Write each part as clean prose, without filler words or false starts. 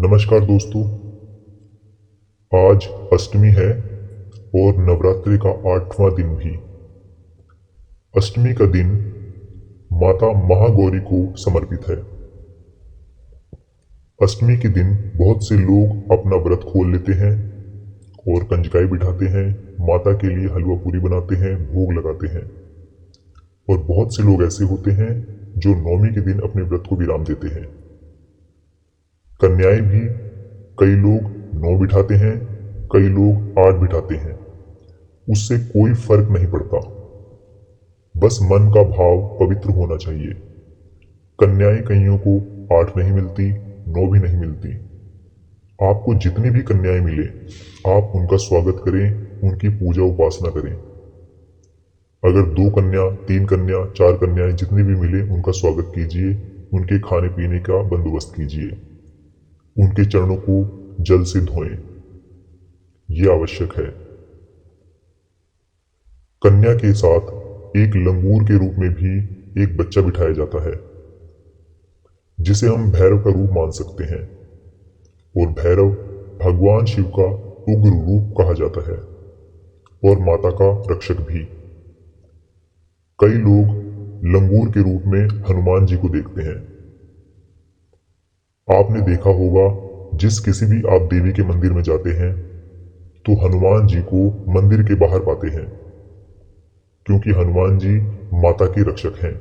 नमस्कार दोस्तों। आज अष्टमी है और नवरात्रि का 8वां दिन भी। अष्टमी का दिन माता महागौरी को समर्पित है। अष्टमी के दिन बहुत से लोग अपना व्रत खोल लेते हैं और कंजकाई बिठाते हैं, माता के लिए हलवा पूरी बनाते हैं, भोग लगाते हैं। और बहुत से लोग ऐसे होते हैं जो नौमी के दिन अपने व्रत को विराम देते हैं। कन्याएं भी कई लोग 9 बिठाते हैं, कई लोग 8 बिठाते हैं। उससे कोई फर्क नहीं पड़ता, बस मन का भाव पवित्र होना चाहिए। कन्याएं कईयों को 8 नहीं मिलती, 9 भी नहीं मिलती। आपको जितनी भी कन्याएं मिले, आप उनका स्वागत करें, उनकी पूजा उपासना करें। अगर 2 कन्या, 3 कन्या, 4 कन्याएं जितनी भी मिले, उनका स्वागत कीजिए, उनके खाने पीने का बंदोबस्त कीजिए, उनके चरणों को जल से धोएं। यह आवश्यक है। कन्या के साथ एक लंगूर के रूप में भी एक बच्चा बिठाया जाता है, जिसे हम भैरव का रूप मान सकते हैं। और भैरव भगवान शिव का उग्र रूप कहा जाता है और माता का रक्षक भी। कई लोग लंगूर के रूप में हनुमान जी को देखते हैं। आपने देखा होगा, जिस किसी भी आप देवी के मंदिर में जाते हैं तो हनुमान जी को मंदिर के बाहर पाते हैं, क्योंकि हनुमान जी माता के रक्षक हैं।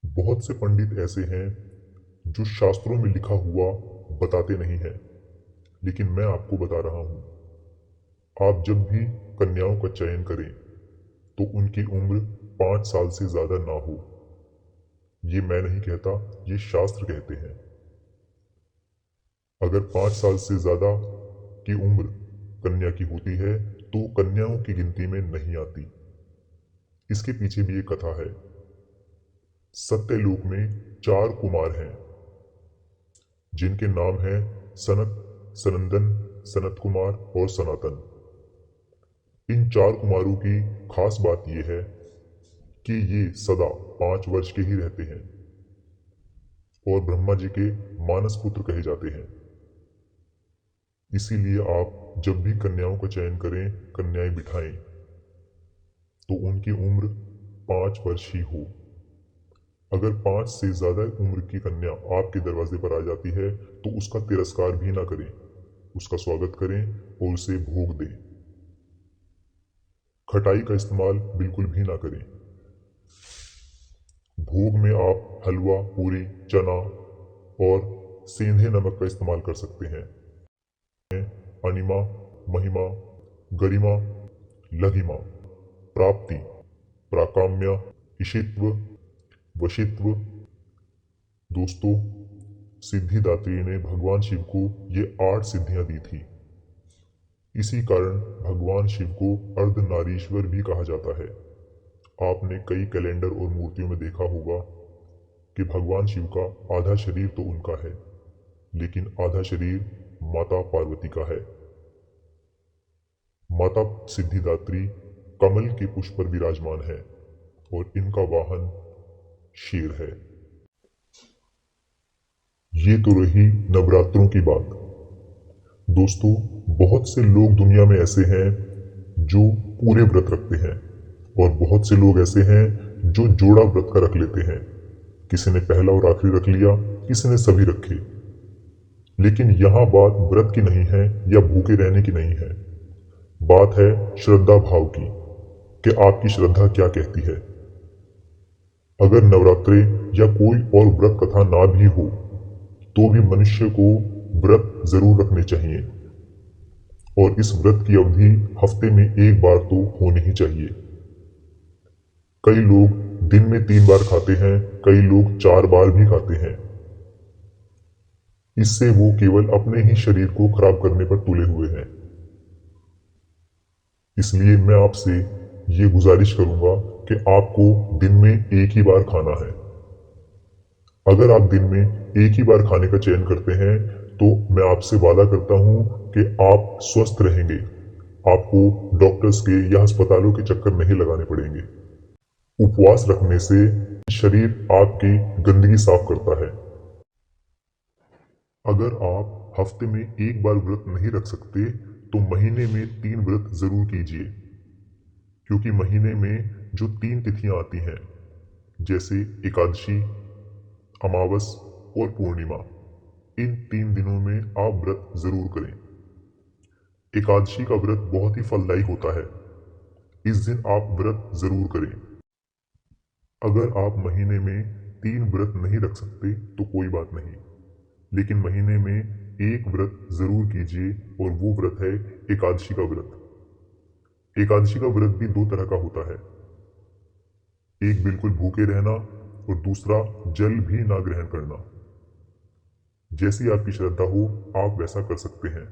बहुत से पंडित ऐसे हैं जो शास्त्रों में लिखा हुआ बताते नहीं हैं, लेकिन मैं आपको बता रहा हूं। आप जब भी कन्याओं का चयन करें तो उनकी उम्र 5 साल से ज्यादा ना हो। ये मैं नहीं कहता, ये शास्त्र कहते हैं। अगर 5 साल से ज्यादा की उम्र कन्या की होती है तो कन्याओं की गिनती में नहीं आती। इसके पीछे भी एक कथा है। सत्यलोक में 4 कुमार हैं, जिनके नाम हैं सनत, सनंदन, सनत कुमार और सनातन। इन 4 कुमारों की खास बात यह है कि ये सदा 5 वर्ष के ही रहते हैं और ब्रह्मा जी के मानस पुत्र कहे जाते हैं। इसीलिए आप जब भी कन्याओं का चयन करें, कन्याएं बिठाएं, तो उनकी उम्र 5 वर्ष ही हो। अगर 5 से ज्यादा उम्र की कन्या आपके दरवाजे पर आ जाती है तो उसका तिरस्कार भी ना करें, उसका स्वागत करें और उसे भोग दें। खटाई का इस्तेमाल बिल्कुल भी ना करें। भोग में आप हलवा, पूरी, चना और सेंधे नमक का इस्तेमाल कर सकते हैं। अनिमा, महिमा, गरिमा, लघिमा, प्राप्ति, प्राकाम्य, इशित्व, वशित्व। दोस्तों, सिद्धिदात्री ने भगवान शिव को ये 8 सिद्धियां दी थी। इसी कारण भगवान शिव को अर्धनारीश्वर भी कहा जाता है। आपने कई कैलेंडर और मूर्तियों में देखा होगा कि भगवान शिव का आधा शरीर तो उनका है, लेकिन आधा शरीर माता पार्वती का है। माता सिद्धिदात्री कमल के पुष्प पर विराजमान है और इनका वाहन शेर है। ये तो रही नवरात्रों की बात। दोस्तों, बहुत से लोग दुनिया में ऐसे हैं जो पूरे व्रत रखते हैं और बहुत से लोग ऐसे हैं जो जोड़ा व्रत का रख लेते हैं। किसी ने पहला और आखिरी रख लिया, किसी ने सभी रखे। लेकिन यहाँ बात व्रत की नहीं है या भूखे रहने की नहीं है। बात है श्रद्धा भाव की, कि आपकी श्रद्धा क्या कहती है। अगर नवरात्रे या कोई और व्रत कथा ना भी हो तो भी मनुष्य को व्रत जरूर रखने चाहिए, और इस व्रत की अवधि हफ्ते में 1 बार तो होनी ही चाहिए। कई लोग दिन में 3 बार खाते हैं, कई लोग 4 बार भी खाते हैं। इससे वो केवल अपने ही शरीर को खराब करने पर तुले हुए हैं। इसलिए मैं आपसे ये गुजारिश करूंगा कि आपको दिन में 1 ही बार खाना है। अगर आप दिन में 1 ही बार खाने का चयन करते हैं तो मैं आपसे वादा करता हूं कि आप स्वस्थ रहेंगे। आपको डॉक्टर्स के या अस्पतालों के चक्कर नहीं लगाने पड़ेंगे। उपवास रखने से शरीर आपकी गंदगी साफ करता है। अगर आप हफ्ते में एक बार व्रत नहीं रख सकते तो महीने में 3 व्रत जरूर कीजिए, क्योंकि महीने में जो 3 तिथियां आती हैं जैसे एकादशी, अमावस और पूर्णिमा, इन 3 दिनों में आप व्रत जरूर करें। एकादशी का व्रत बहुत ही फलदायी होता है, इस दिन आप व्रत जरूर करें। अगर आप महीने में 3 व्रत नहीं रख सकते तो कोई बात नहीं, लेकिन महीने में एक व्रत जरूर कीजिए और वो व्रत है एकादशी का व्रत। एकादशी का व्रत भी 2 तरह का होता है, एक बिल्कुल भूखे रहना और दूसरा जल भी ना ग्रहण करना। जैसी आपकी श्रद्धा हो आप वैसा कर सकते हैं,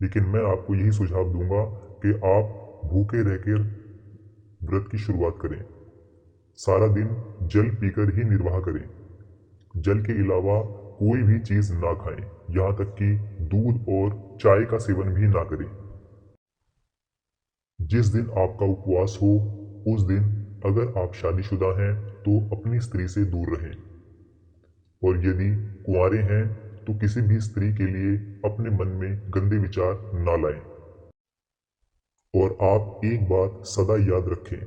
लेकिन मैं आपको यही सुझाव दूंगा कि आप भूखे रहकर व्रत की शुरुआत करें। सारा दिन जल पीकर ही निर्वाह करें। जल के अलावा कोई भी चीज ना खाएं, यहाँ तक कि दूध और चाय का सेवन भी ना करें। जिस दिन आपका उपवास हो उस दिन अगर आप शादीशुदा हैं तो अपनी स्त्री से दूर रहें, और यदि कुंवारे हैं तो किसी भी स्त्री के लिए अपने मन में गंदे विचार ना लाएं। और आप एक बात सदा याद रखें,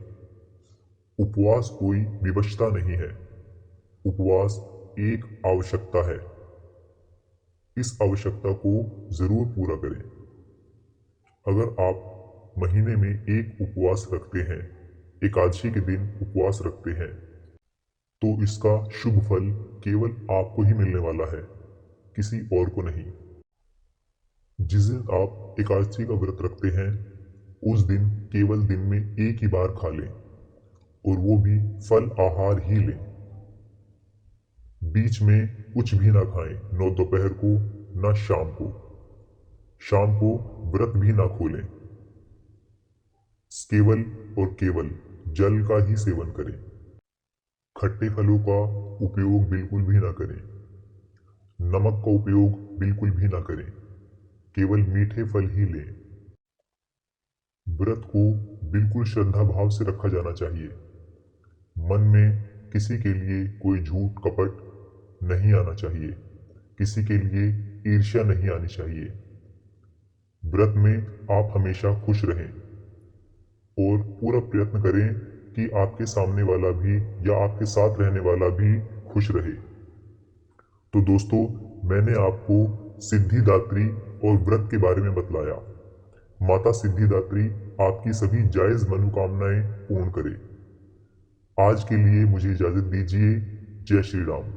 उपवास कोई विवशता नहीं है, उपवास एक आवश्यकता है। इस आवश्यकता को जरूर पूरा करें। अगर आप महीने में एक उपवास रखते हैं, एकादशी के दिन उपवास रखते हैं, तो इसका शुभ फल केवल आपको ही मिलने वाला है, किसी और को नहीं। जिस दिन आप एकादशी का व्रत रखते हैं उस दिन केवल दिन में एक ही बार खा लें, और वो भी फल आहार ही लें। बीच में कुछ भी ना खाएं, न दोपहर को न शाम को। शाम को व्रत भी ना खोलें, केवल और केवल जल का ही सेवन करें। खट्टे फलों का उपयोग बिल्कुल भी ना करें, नमक का उपयोग बिल्कुल भी ना करें, केवल मीठे फल ही लें। व्रत को बिल्कुल श्रद्धा भाव से रखा जाना चाहिए। मन में किसी के लिए कोई झूठ कपट नहीं आना चाहिए, किसी के लिए ईर्ष्या नहीं आनी चाहिए। व्रत में आप हमेशा खुश रहें और पूरा प्रयत्न करें कि आपके सामने वाला भी या आपके साथ रहने वाला भी खुश रहे। तो दोस्तों, मैंने आपको सिद्धिदात्री और व्रत के बारे में बतलाया। माता सिद्धिदात्री आपकी सभी जायज मनोकामनाएं पूर्ण करे। आज के लिए मुझे इजाजत दीजिए। जय श्री राम।